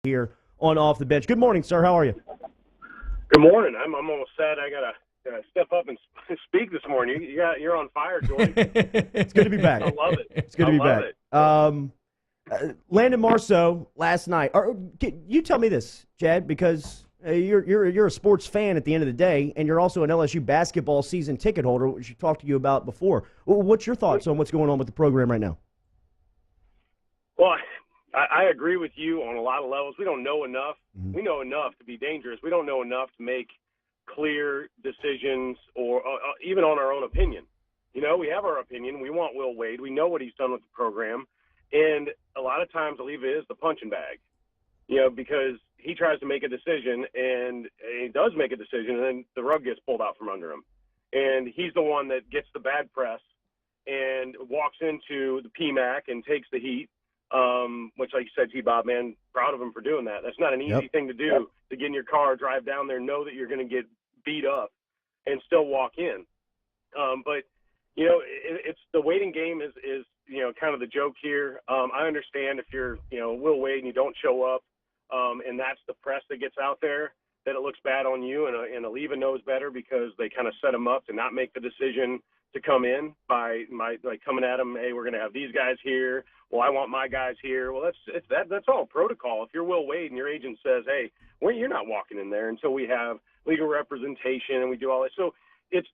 here on Off the Bench. Good morning, sir. How are you? Good morning. I'm almost sad I gotta step up and speak this morning. You're on fire, Jordan. It's good to be back. I love it. It's good to be back. Landon Marceau last night. You tell me this, Chad, because you're a sports fan at the end of the day, and you're also an LSU basketball season ticket holder, which we talked to you about before. What's your thoughts on what's going on with the program right now? Well, I agree with you on a lot of levels. We don't know enough. Mm-hmm. We know enough to be dangerous. We don't know enough to make clear decisions or even on our own opinion. You know, we have our opinion. We want Will Wade. We know what he's done with the program. And a lot of times, I believe it is the punching bag, you know, because he tries to make a decision and he does make a decision and then the rug gets pulled out from under him. And he's the one that gets the bad press and walks into the PMAC and takes the heat. Which, like you said, T-Bob, man, proud of him for doing that. That's not an easy thing to do, to get in your car, drive down there, know that you're going to get beat up, and still walk in. But, you know, it's the waiting game is you know, kind of the joke here. I understand if you're, you know, Will Wade and you don't show up, and that's the press that gets out there, that it looks bad on you, and Aleva knows better because they kind of set him up to not make the decision to come in by coming at him. Hey, we're going to have these guys here. Well, I want my guys here. Well, that's all protocol. If you're Will Wade and your agent says, hey, you're not walking in there until we have legal representation and we do all this. So it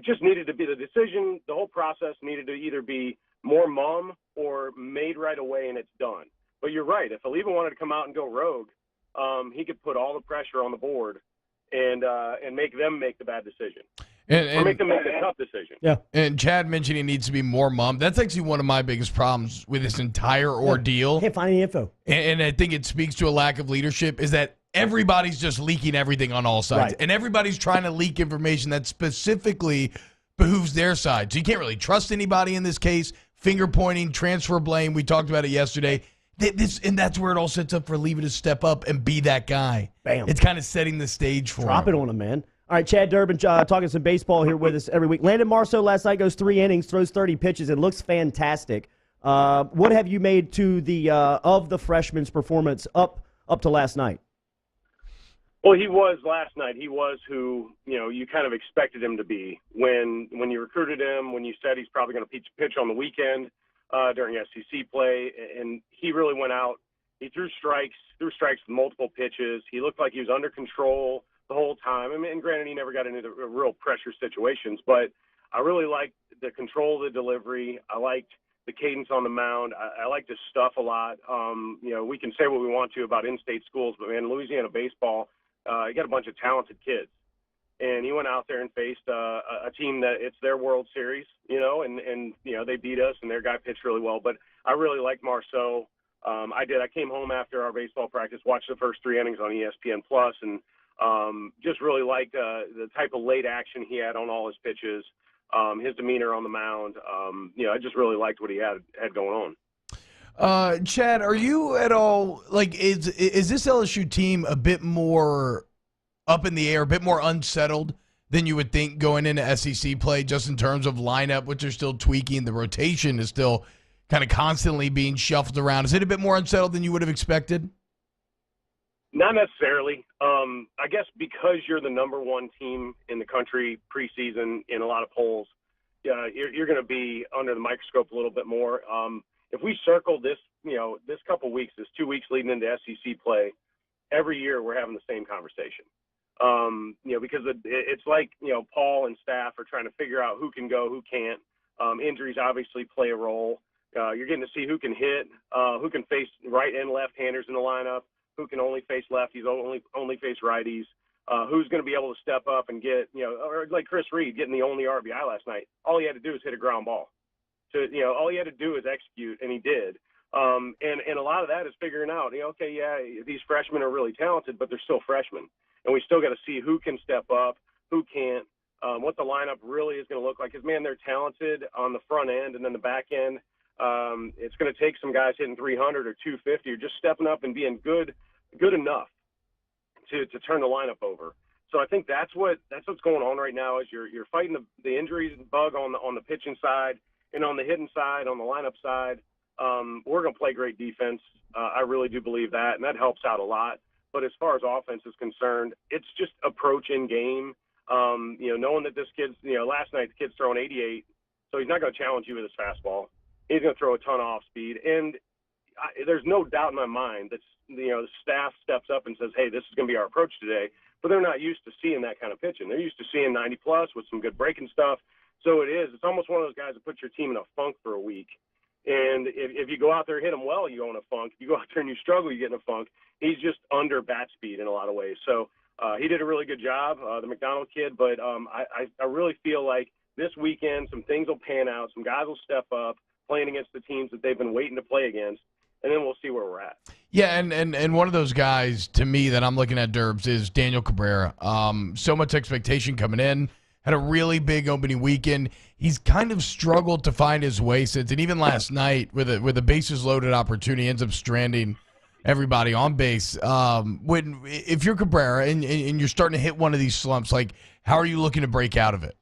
just needed to be the decision. The whole process needed to either be more mum or made right away and it's done. But you're right. If Aleva wanted to come out and go rogue, he could put all the pressure on the board and make them make the bad decision. Or make them make a tough decision. Yeah. And Chad mentioned he needs to be more mum. That's actually one of my biggest problems with this entire ordeal. Can't find any info. And I think it speaks to a lack of leadership is that everybody's just leaking everything on all sides. Right. And everybody's trying to leak information that specifically behooves their side. So you can't really trust anybody in this case. Finger pointing, transfer blame. We talked about it yesterday. And that's where it all sets up for Aleva to step up and be that guy. Bam. It's kind of setting the stage for him. Drop it on him, man. All right, Chad Durbin talking some baseball here with us every week. Landon Marceau last night goes 3 innings, throws 30 pitches, and looks fantastic. What have you made to the of the freshman's performance up to last night? Well, he was last night. He was who, you know, you kind of expected him to be when you recruited him, when you said he's probably going to pitch on the weekend during SEC play, and he really went out. He threw strikes with multiple pitches. He looked like he was under control the whole time. I mean, and granted, he never got into the real pressure situations, but I really liked the control of the delivery. I liked the cadence on the mound. I liked his stuff a lot. You know, we can say what we want to about in-state schools, but, man, Louisiana baseball, you got a bunch of talented kids. And he went out there and faced a team that it's their World Series, you know, and you know, they beat us, and their guy pitched really well. But I really liked Marceau. I came home after our baseball practice, watched the first 3 innings on ESPN+, and just really liked the type of late action he had on all his pitches, his demeanor on the mound. You know, I just really liked what he had going on. Chad, are you at all is this LSU team a bit more up in the air, a bit more unsettled than you would think going into SEC play, just in terms of lineup, which they're still tweaking? The rotation is still kind of constantly being shuffled around. Is it a bit more unsettled than you would have expected? Not necessarily. I guess because you're the number 1 team in the country preseason in a lot of polls, you're going to be under the microscope a little bit more. If we circle this, you know, this couple weeks, this 2 weeks leading into SEC play, every year we're having the same conversation. You know, because it's like, you know, Paul and staff are trying to figure out who can go, who can't. Injuries obviously play a role. You're getting to see who can hit, who can face right and left-handers in the lineup, who can only face lefties, only face righties, who's going to be able to step up and get, you know, or like Chris Reed getting the only RBI last night. All he had to do is hit a ground ball. So, you know, all he had to do is execute, and he did. And a lot of that is figuring out, you know, okay, yeah, these freshmen are really talented, but they're still freshmen. And we still got to see who can step up, who can't, what the lineup really is going to look like. Because, man, they're talented on the front end, and then the back end, it's going to take some guys hitting 300 or 250 or just stepping up and being good enough to turn the lineup over. So I think that's what's going on right now is you're fighting the injuries bug on the pitching side, and on the hitting side, on the lineup side, we're going to play great defense. I really do believe that, and that helps out a lot. But as far as offense is concerned, it's just approach in game. Knowing that this kid's, last night the kid's throwing 88, so he's not going to challenge you with his fastball. He's going to throw a ton of off speed, and there's no doubt in my mind that the staff steps up and says, "Hey, this is going to be our approach today." But they're not used to seeing that kind of pitching. They're used to seeing 90 plus with some good breaking stuff. So it's almost one of those guys that puts your team in a funk for a week. And if you go out there and hit him well, you go in a funk. If you go out there and you struggle, you get in a funk. He's just under bat speed in a lot of ways. So he did a really good job, the McDonald kid. But I really feel like this weekend some things will pan out. Some guys will step up playing against the teams that they've been waiting to play against. And then we'll see where we're at. Yeah, and one of those guys to me that I'm looking at, Derbs, is Daniel Cabrera. So much expectation coming in. Had a really big opening weekend. He's kind of struggled to find his way since, and even last night with a bases loaded opportunity, ends up stranding everybody on base. If you're Cabrera and you're starting to hit one of these slumps, like, how are you looking to break out of it?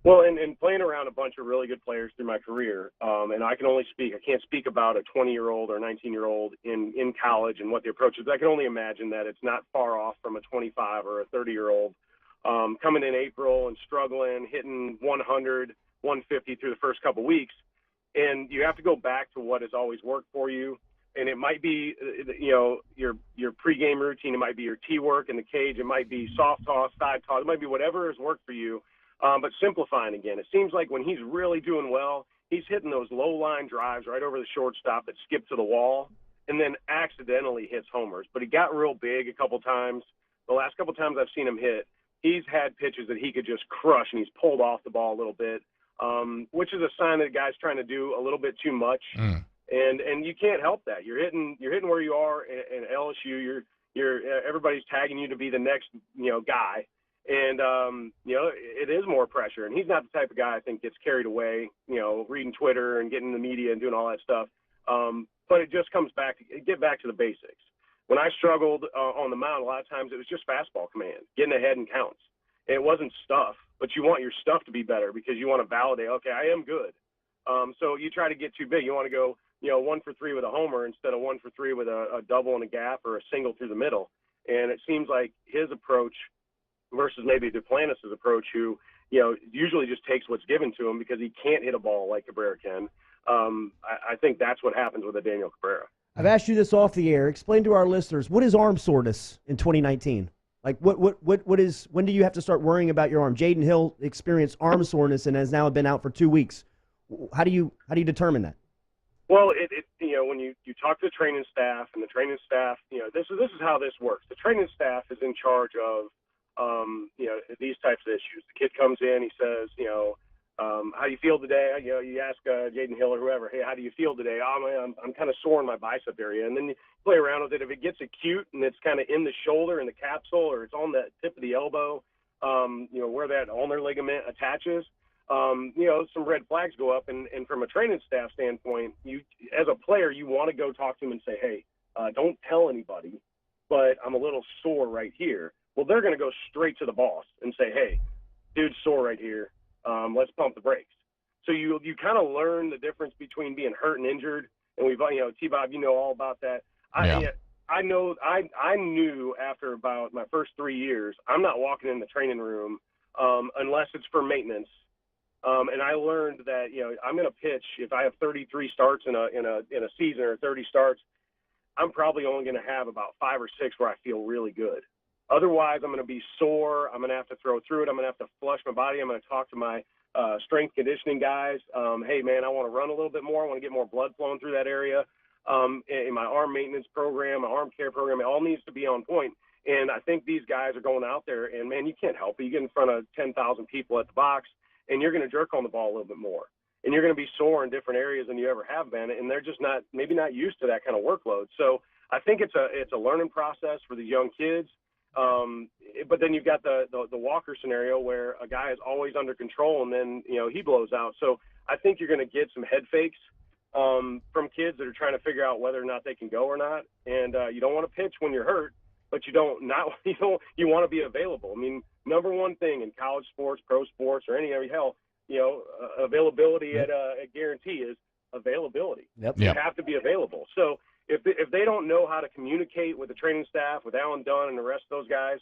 Well, and playing around a bunch of really good players through my career, and I can't speak about a 20-year-old or a 19-year-old in college and what the approach is. I can only imagine that it's not far off from a 25 or a 30-year-old coming in April and struggling, hitting 100, 150 through the first couple weeks. And you have to go back to what has always worked for you. And it might be, your pregame routine. It might be your tee work in the cage. It might be soft toss, side toss. It might be whatever has worked for you. But simplifying again. It seems like when he's really doing well, he's hitting those low-line drives right over the shortstop that skip to the wall and then accidentally hits homers. But he got real big a couple times. The last couple times I've seen him hit, he's had pitches that he could just crush, and he's pulled off the ball a little bit, which is a sign that the guy's trying to do a little bit too much. And you can't help that. You're hitting where you are in LSU. You're everybody's tagging you to be the next guy. And, it is more pressure. And he's not the type of guy I think gets carried away, reading Twitter and getting in the media and doing all that stuff. But it just comes back to get back to the basics. When I struggled on the mound, a lot of times it was just fastball command, getting ahead in counts. It wasn't stuff, but you want your stuff to be better because you want to validate, okay, I am good. So you try to get too big. You want to go, 1 for 3 with a homer instead of 1 for 3 with a double and a gap or a single through the middle. And it seems like his approach versus maybe Duplantis' approach, who, usually just takes what's given to him because he can't hit a ball like Cabrera can. I think that's what happens with a Daniel Cabrera. I've asked you this off the air. Explain to our listeners, what is arm soreness in 2019? Like, when do you have to start worrying about your arm? Jaden Hill experienced arm soreness and has now been out for 2 weeks. How do you determine that? Well, when you talk to the training staff, and the training staff, this is how this works. The training staff is in charge of, these types of issues. The kid comes in, he says, how do you feel today? You ask Jaden Hill or whoever, hey, how do you feel today? Oh, man, I'm kind of sore in my bicep area. And then you play around with it. If it gets acute and it's kind of in the shoulder, in the capsule, or it's on the tip of the elbow, where that ulnar ligament attaches, some red flags go up. And from a training staff standpoint, you, as a player, you want to go talk to him and say, hey, don't tell anybody, but I'm a little sore right here. Well, they're going to go straight to the boss and say, hey, dude's sore right here. Let's pump the brakes. So you kind of learn the difference between being hurt and injured. And we've, T-Bob, all about that. I knew after about my first 3 years, I'm not walking in the training room unless it's for maintenance. And I learned that, I'm going to pitch. If I have 33 starts in a season or 30 starts, I'm probably only going to have about 5 or 6 where I feel really good. Otherwise, I'm going to be sore. I'm going to have to throw through it. I'm going to have to flush my body. I'm going to talk to my strength conditioning guys. Hey, man, I want to run a little bit more. I want to get more blood flowing through that area. In my arm maintenance program, my arm care program, it all needs to be on point. And I think these guys are going out there, and, man, you can't help it. You get in front of 10,000 people at the box, and you're going to jerk on the ball a little bit more. And you're going to be sore in different areas than you ever have been, and they're just maybe not used to that kind of workload. So I think it's a learning process for the young kids. But then you've got the Walker scenario where a guy is always under control and then, he blows out. So I think you're going to get some head fakes from kids that are trying to figure out whether or not they can go or not. And you don't want to pitch when you're hurt, but you want to be available. I mean, number one thing in college sports, pro sports, or any other availability at guarantee is availability. Yep. You have to be available. So if they don't know how to communicate with the training staff, with Alan Dunn and the rest of those guys,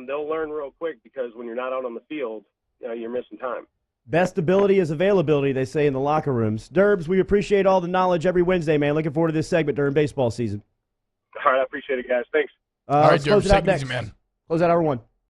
they'll learn real quick, because when you're not out on the field, you're missing time. Best ability is availability, they say in the locker rooms. Derbs, we appreciate all the knowledge every Wednesday, man. Looking forward to this segment during baseball season. All right, I appreciate it, guys. Thanks. All right, let's close Derbs, it out take it next. easy, man. Close out hour one.